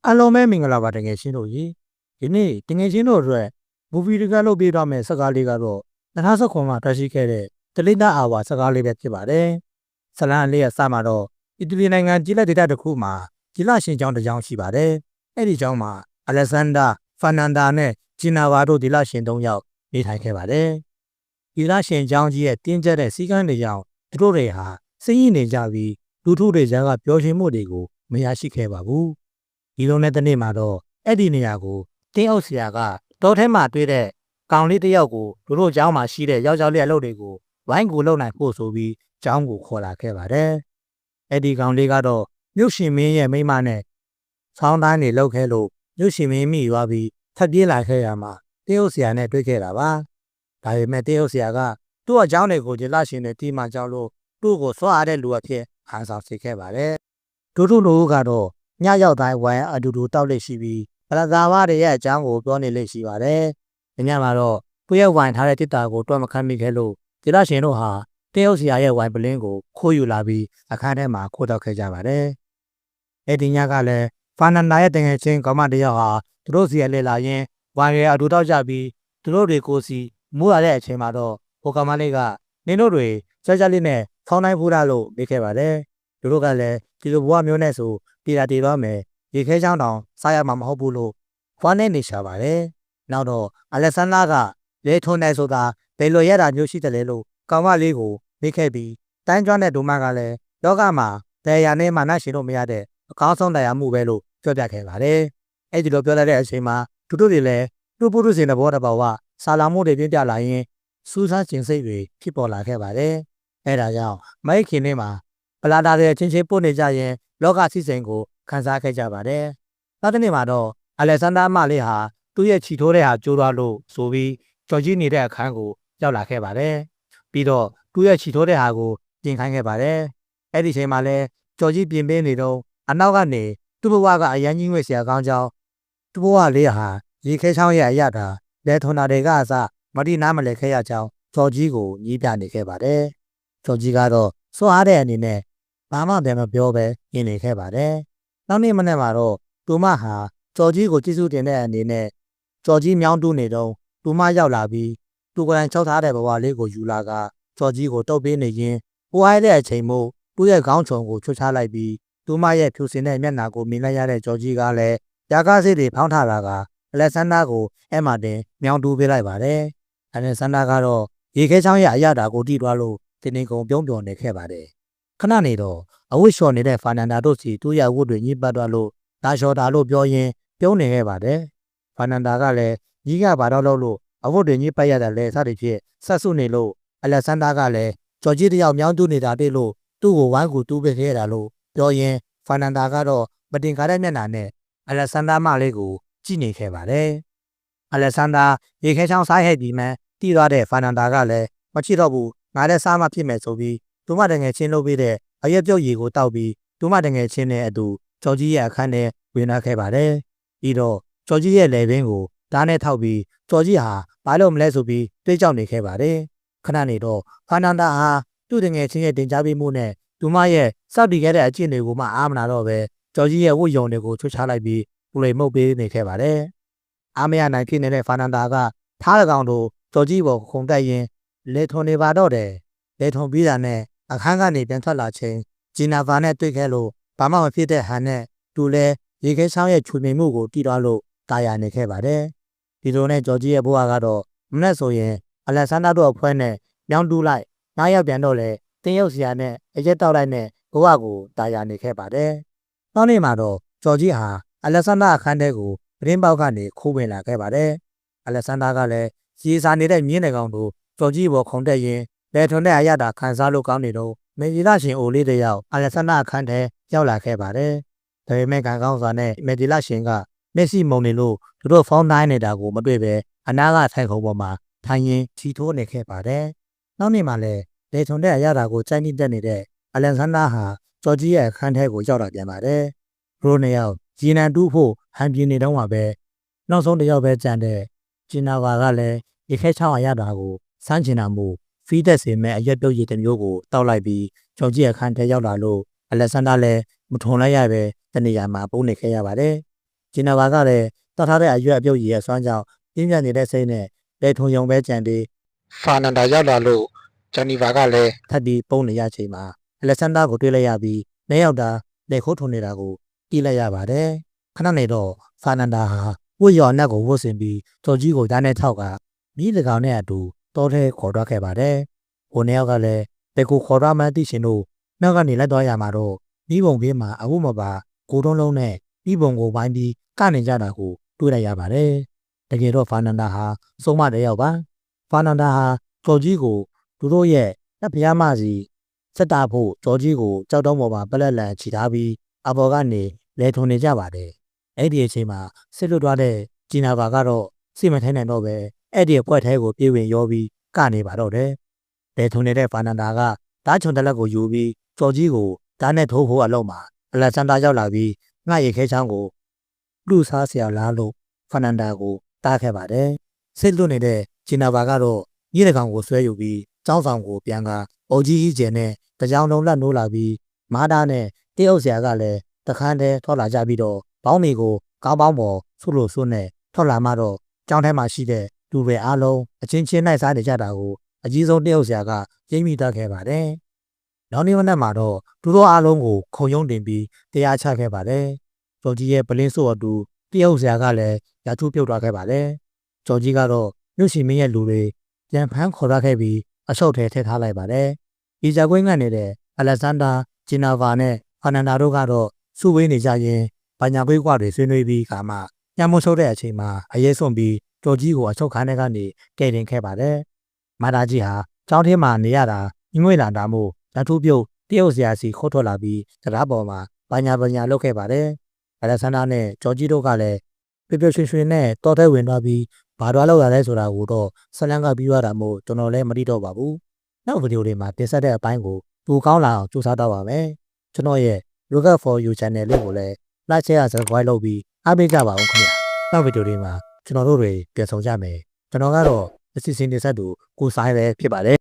အားလုံးပဲမင်္ဂလာပါတကယ်ချင်းတို့ကြီးဒီနေ့တကယ်ချင်းတို့အတွက်မူဗီတကလုပ်ပေးတော့မယ်စကားလေးကတော့2019မှာထွက်ရှိခဲ့တဲ့တလိတာအာဝါစကားလေးပဲဖြစ်ပါတယ်ဇလန်လေးရဲ့စမှာတော့အီတလီနိုင်ငံကြီးလက်ဒေသတစ်ခုမှာကြီးလရှင်ကျောင်းတစ်ကျောင်းရှိပါတယ်အဲ့ဒီကျောင်းမှာအလက်ဆန်ဒါဖာနန်ဒါနဲ့ဂျီနာဝါတို့ဒီလရှင်၃ယောက်နေထိုင်ခဲ့ပါတယ်ဒီလရှင်ကျောင်းကြီးရဲ့တင်းကျပ်တဲ့စီကန်းတွေကြောင့်သူတို့တွေဟာစိတ်ရည်နေကြပြီးလူထုတွေကြားကပျော်ရွှင်မှုတွေကိုမရရှိခဲ့ပါဘူးဒီလိုနဲ့တနေ့မှာတော့အဲ့ဒီနေရာကိုတင်းအုပ်ဆရာကတောထဲမှာတွေ့တဲ့ကောင်လေးတစ်ယောက်ကိုတို့ကျောင်းမှာရှိတဲ့ယောက်ျားလေးအလုပ်တွေကိုဝိုင်းကူလုပ်နိုင်ဖို့ဆိုပြီးကျောင်းကိုခေါ်လာခဲ့ပါတယ်။အဲ့ဒီကောင်လေးကတော့မြို့ရှင်မင်းရဲ့မိန်းမနဲ့ဆောင်းသားနေလောက်ခဲလို့မြို့ရှင်မင်းမိသွားပြီးထပ်ပြေးလာခဲ့ရမှာတင်းအုပ်ဆရာနဲ့တွေ့ခဲ့တာပါ။ဒါပေမဲ့တင်းအုပ်ဆရာကသူ့အကြောင်းတွေကိုဒီလရှင်နဲ့တီးမှကြောက်လို့သူ့ကိုဆွားရတဲ့လူအဖြစ်ဟန်ဆောင်စေခဲ့ပါတယ်။တို့တို့ကတော့ညရောက်တိုင်းဝိုင်းအတူတူတောက်လက်ရှိပြီးပလသာဝတွေရဲ့အကြောင်းကိုပြောနေလက်ရှိပါတယ်။ညမှာတော့ကိုရဲ့ဝိုင်းထားတဲ့တစ်တာကိုတွက်မခမ်းမိခဲ့လို့ဒီလရှင်တို့ဟာတင်းအုပ်ဆရာရဲ့ဝိုင်းပလင်းကိုခိုးယူလာပြီးအခန်းထဲမှာခိုးတောက်ခဲ့ကြပါတယ်။အဲ့ဒီညကလည်းဖာနန်နာရဲ့တငယ်ချင်းကောင်မတယောက်ဟာသူတို့စီရဲ့လေလာရင်းဝိုင်းရဲ့အတူတောက်ကြပြီးသူတို့တွေကိုစီမိုးရတဲ့အချိန်မှာတော့ဟိုကောင်မလေးကနင်တို့တွေကြကြလေးနဲ့ဖောင်းတိုင်းဖူးလာလို့နေခဲ့ပါတယ်။သူတို့ကလည်းဒီလိုဘဝမျိုးနဲ့ဆိုပြေတာတည်သွားမယ်ရေခဲချောင်းတောင်စားရမှာမဟုတ်ဘူးလို့ဝမ်းနဲ့နေရှာပါတယ်။နောက်တော့အလက်ဆန်နာကလေထုံးနေဆိုတာဘယ်လိုရတာမျိုးရှိတယ်လဲလို့ကောင်မလေးကိုမေးခဲ့ပြီးတိုင်းကျွမ်းတဲ့ဒုမကလည်းလောကမှာတရားနဲ့မာနရှင်လို့မရတဲ့အကောင်းဆုံးတရားမှုပဲလို့ပြောပြခဲ့ပါတယ်။အဲ့ဒီလိုပြောလိုက်တဲ့အချိန်မှာတို့တွေလည်းလူပုရုษင်တဲ့ဘောတဘောကစာလောင်မှုတွေပြပြလာရင်စူးစမ်းကျင်စိတ်တွေဖြစ်ပေါ်လာခဲ့ပါတယ်။အဲ့ဒါကြောင့်မိုက်ခင်ထဲမှာပလာတာတွေချင်းချင်းပို့နေကြရင်လောကစီစဉ်ကိုခန်းစားခဲ့ကြပါတယ်။နောက်တစ်နေ့မှာတော့အလက်ဆန်ဒါမလေးဟာသူ့ရဲ့ခြိထိုးတဲ့ဟာကျိုးသွားလို့ဆိုပြီးကြော်ကြီးနေတဲ့အခန်းကိုရောက်လာခဲ့ပါတယ်။ပြီးတော့သူ့ရဲ့ခြိထိုးတဲ့ဟာကိုပြင်ခိုင်းခဲ့ပါတယ်။အဲ့ဒီချိန်မှာလဲကြော်ကြီးပြင်ပေးနေတော့အနောက်ကနေသူ့ဘဝကအရန်ကြီးငွေဆရာကောင်းကြောင်းသူ့ဘဝလေးဟာရေခဲချောင်းရဲ့အရတာလက်ထွန်တာတွေကအစမတိနားမလဲခဲ့ရကြောင်းကြော်ကြီးကိုညှိပြနေခဲ့ပါတယ်။ကြော်ကြီးကတော့စွားတဲ့အနေနဲ့ဘာမှတည်းမပြောပဲညင်နေခဲ့ပါတယ်။နောက်နေ့မနေ့မှာတော့သူမဟာကြော်ကြီးကိုကြည့်စုတင်တဲ့အနေနဲ့ကြော်ကြီးမြောင်းတူးနေတော့သူမရောက်လာပြီးသူကိုယ်တိုင်ချောက်ထားတဲ့ဘဝလေးကိုယူလာကကြော်ကြီးကိုတုပ်ပေးနေရင်းဟိုအားတဲ့အချိန်မို့သူ့ရဲ့ခေါင်းချုံကိုချွတ်ချလိုက်ပြီးသူမရဲ့ဖြူစင်တဲ့မျက်နှာကိုမြင်လိုက်ရတဲ့ကြော်ကြီးကလည်းရာကားစိတ်တွေဖောင်းထားတာကအလက်ဆန်ဒါကိုအဲ့မှာတင်မြောင်းတူးပေးလိုက်ပါတယ်။အလက်ဆန်ဒါကတော့ရေခဲချောင်းရဲ့အရတာကိုတီးသွားလို့တင်းနေကုန်ပြုံးပြုံနေခဲ့ပါတယ်။ခဏနေတော့အဝတ်လျှော်နေတဲ့ဖာနန်ဒါတို့စီသူ့ရဲ့ဝတ်တွေညှိပတ်သွားလို့ဒါလျှော်တာလို့ပြောရင်းပြုံးနေခဲ့ပါတယ်။ဖာနန်ဒါကလည်းကြီးကဘာတော့လို့အဝတ်တွေညှိပတ်ရတဲ့လဲစသည်ဖြင့်ဆက်စုနေလို့အလက်ဆန်ဒါကလည်းကြော်ကြီးတယောက်မြောင်းတူးနေတာတွေ့လို့သူ့ကိုဝိုင်းကူတူးပေးခဲ့တာလို့ပြောရင်းဖာနန်ဒါကတော့မတင်ကားတဲ့မျက်နှာနဲ့အလက်ဆန်ဒါမလေးကိုကြည့်နေခဲ့ပါတယ်။အလက်ဆန်ဒါရေခဲချောင်းစားဟဲ့ပြီးမှတီးသွားတဲ့ဖာနန်ဒါကလည်းမချစ်တော့ဘူးငါလည်းစားမှဖြစ်မယ်ဆိုပြီးသူမတငယ်ချင်းလုပ်ပေးတဲ့အရက်ပြုတ်ရီကိုတောက်ပြီးသူမတငယ်ချင်းနဲ့အတူကြော်ကြီးရဲ့အခန်းထဲဝင်လာခဲ့ပါတယ်။ပြီးတော့ကြော်ကြီးရဲ့လေပင်ကိုဓာတ်နဲ့ထောက်ပြီးကြော်ကြီးဟာဘာလို့မလဲဆိုပြီးတွေးကြောက်နေခဲ့ပါတယ်။ခဏနေတော့ဖာနန်ဒါဟာသူ့တငယ်ချင်းရဲ့တင် जा ပေးမှုနဲ့သူမရဲ့စောက်တည်ခဲ့တဲ့အကျင့်တွေကိုမှအားမနာတော့ပဲကြော်ကြီးရဲ့ဝတ်ယုံတွေကိုချွတ်ချလိုက်ပြီးပူလိမ်မှုတ်ပေးနေခဲ့ပါတယ်။အားမရနိုင်ဖြစ်နေတဲ့ဖာနန်ဒါကထားတဲ့ကောင်တို့ကြော်ကြီးပေါ်ခုန်တက်ရင်းလေထုံနေပါတော့တယ်။လေထုံပြီးတာနဲ့အခန်းကနေပြန်ထွက်လာချိန်ဂျီနာဗာနဲ့တွေ့ခဲ့လို့ဘာမှမဖြစ်တဲ့ဟန်နဲ့သူလဲရေခဲချောင်းရဲ့ချွေမြင်မှုကိုတီးသွားလို့တာယာနေခဲ့ပါတယ်။ဒီလိုနဲ့ဂျော်ကြီးရဲ့ဘဝကတော့မနေ့ဆိုရင်အလက်ဆန်ဒါတို့အဖွဲနဲ့မြောင်းတူးလိုက်နောက်ရောက်ပြန်တော့လေတင်းရုပ်ဆရာနဲ့အရက်တောက်လိုက်နဲ့ဘဝကိုတာယာနေခဲ့ပါတယ်။နောက်နေ့မှာတော့ဂျော်ကြီးဟာအလက်ဆန်ဒါအခန်းထဲကိုပြင်းပေါက်ကနေခိုးဝင်လာခဲ့ပါတယ်။အလက်ဆန်ဒါကလည်းရေစာနေတဲ့မြင်းတဲ့ကောင်တို့ဂျော်ကြီးပေါ်ခုန်တက်ရင်းလေထွန်တဲ့အရတာခံစားလို့ကောင်းနေတော့မေဒီလာရှင်အိုလေးတယောက်အလက်ဆန်ဒါအခန်းထဲရောက်လာခဲ့ပါတယ်။ဒါပေမဲ့ကံကောင်းစွာနဲ့မေဒီလာရှင်ကမျက်စိမုံနေလို့သူတို့ဖုန်းတိုင်းနေတာကိုမတွေ့ပဲအနာကထိုင်ခုံပေါ်မှာထိုင်ရင်းချီထိုးနေခဲ့ပါတယ်။နောက်နေ့မှလည်းလေထွန်တဲ့အရတာကိုစိုက်နှိတက်နေတဲ့အလက်ဆန်ဒါဟာဂျော်ကြီးရဲ့အခန်းထဲကိုရောက်လာပြန်ပါတယ်။ရိုးနေရောက်ဂျီနန်တူးဖို့ဟန်ပြင်းနေတော့မှပဲနောက်ဆုံးတယောက်ပဲကြံတဲ့ဂျီနာဝါကလည်းရေခဲချောင်းအရတာကိုစမ်းချင်တာမို့ဖီးသက်စေမဲ့အရက်ပြုတ်ရည်တစ်မျိုးကိုတောက်လိုက်ပြီးဂျော်ကြီးအခန်းထဲရောက်လာလို့အလက်ဆန်ဒါလည်းမထုံလိုက်ရပဲတနေရာမှာပုံနေခဲ့ရပါတယ် ဂျင်နာဗာကလည်းတတ်ထားတဲ့အရွက်အပြုတ်ကြီးရဲ့စွမ်းကြောင့်ပြင်းပြနေတဲ့စိတ်နဲ့လက်ထုံယုံပဲကြံပြီးဖာနန်ဒါရောက်လာလို့ဂျန်နီဗာကလည်းထပ်ပြီးပုံနေရချိန်မှာအလက်ဆန်ဒါကိုတွေ့လိုက်ရပြီးလက်ရောက်တာလက်ခိုးထုံနေတာကိုကြည့်လိုက်ရပါတယ်ခဏနေတော့ဖာနန်ဒါဟာဝတ်ရော်နက်ကိုဝတ်ဆင်ပြီးဂျော်ကြီးကိုဓာတ်နဲ့ထောက်ကမိတကောင်နဲ့အတူတောထဲခေါ်သွားခဲ့ပါတယ်ဟိုနှစ်ယောက်ကလည်းဘယ်ကိုခေါ်သွားမှန်းသိရှင်တို့နောက်ကနေလိုက်သွားရမှာတော့မိဘုံဘေးမှာအဝတ်မပါကိုတုံးလုံးနဲ့မိဘုံကိုဝိုင်းပြီးကနေကြတာကိုတွေ့လိုက်ရပါတယ်တကယ်တော့ဖာနန်ဒါဟာစုံမတဲ့ရောက်ပါဖာနန်ဒါဟာဂျော်ကြီးကိုသူတို့ရဲ့လက်ဖျားမစီစက်တာဖို့ဂျော်ကြီးကိုကြောက်တုံးပေါ်မှာပလက်လန်ချီထားပြီးအပေါ်ကနေလဲထုံနေကြပါတယ်အဲ့ဒီအချိန်မှာစစ်လွတ်သွားတဲ့ဂျီနာဗာကတော့စိတ်မထိုင်နိုင်တော့ပဲအဲ့ဒီအကွက်ထဲကိုပြေးဝင်ရောပြီးကနေပါတော့တယ်လဲထုံနေတဲ့ဖာနန်ဒါကဓာတ်ချုံတလက်ကိုယူပြီးဂျော်ကြီးကိုဓာတ်နဲ့ထိုးဖို့အလုံးမှာအလက်ဆန်ဒါရောက်လာပြီးငှက်ရခဲချောင်းကိုလူစားဆရာလားလို့ဖာနန်ဒါကိုတားခဲ့ပါတယ်စစ်လွတ်နေတဲ့ဂျီနာဗာကတော့မြေတကောင်ကိုဆွဲယူပြီးကျောင်းဆောင်ကိုပြန်ကအိုကြီးကြီးကျယ်နဲ့တကြောင်လုံးလက်နိုးလာပြီးမားသားနဲ့တေးအုပ်ဆရာကလည်းတခန်းတည်းထွက်လာကြပြီးတော့ဘောင်းမီကိုကောင်းပေါင်းပေါ်ဆုလို့ဆုနဲ့ထွက်လာမှတော့ကျောင်းထဲမှာရှိတဲ့လူတွေအားလုံးအချင်းချင်းနိုင်စားနေကြတာကိုအကြီးဆုံးတေးအုပ်ဆရာကကျင်းမိတတ်ခဲ့ပါတယ်နောက်နေ့မနက်မှာတော့သူတို့အားလုံးကိုခုံရုံးတင်ပြီးတရားချခဲ့ပါတယ်ဂျော်ကြီးရဲ့ပလင်းစို့အတူတေးအုပ်ဆရာကလည်းရာထူးပြုတ်သွားခဲ့ပါတယ်ဂျော်ကြီးကတော့မြို့ရှိမင်းရဲ့လူတွေပြန်ဖမ်းခေါ်ရခဲ့ပြီးအဆုတ်ထဲထည့်ထားလိုက်ပါတယ်ဒီကြကွင်းကနေတဲ့အလက်ဆန်ဒါဂျီနာဗာနဲ့ဖာနန်ဒါတို့ကတော့စုဝေးနေကြရင်ဘာညာကွေးကွာတွေဆွေးနွေးပြီးခါမှညမဆုတ်တဲ့အချိန်မှာအရေးစွန့်ပြီးဂျော်ကြီးကိုအချုပ်ခန်းထဲကနေကယ်တင်ခဲ့ပါတယ်မာတာကြီးဟာကျောင်းထဲမှာနေရတာငွေလာတာမို့လက်ထူးပြုတ်တရုတ်ဆရာစီခိုးထွက်လာပြီးတရားပေါ်မှာဘာညာလုပ်ခဲ့ပါတယ်အလက်ဆန်ဒါနဲ့ဂျော်ကြီးတို့ကလည်းပျော်ပျော်ရွှင်ရွှင်နဲ့တော်ထဲဝင်သွားပြီးဘာတော်လောက်ရလဲဆိုတာကိုတော့ဆက်လန်းကပြီးသွားတာမို့ကျွန်တော်လည်းမသိတော့ပါဘူးနောက်ဗီဒီယိုတွေမှာတင်ဆက်တဲ့အပိုင်းကိုပိုကောင်းလာအောင်ကြိုးစားတော့ပါမယ်ကျွန်တော်ရဲ့ Rocket for You Channel လေးကိုလည်း like share subscribe လုပ်ပြီးအားပေးကြပါဦးခင်ဗျာနောက်ဗီဒီယိုတွေမှာကျွန်တော်တို့တွေပြန်ဆောင်ကြမယ်ကျွန်တော်ကတော့အစီအစဉ်တင်ဆက်သူကိုဆိုင်ပဲဖြစ်ပါတယ်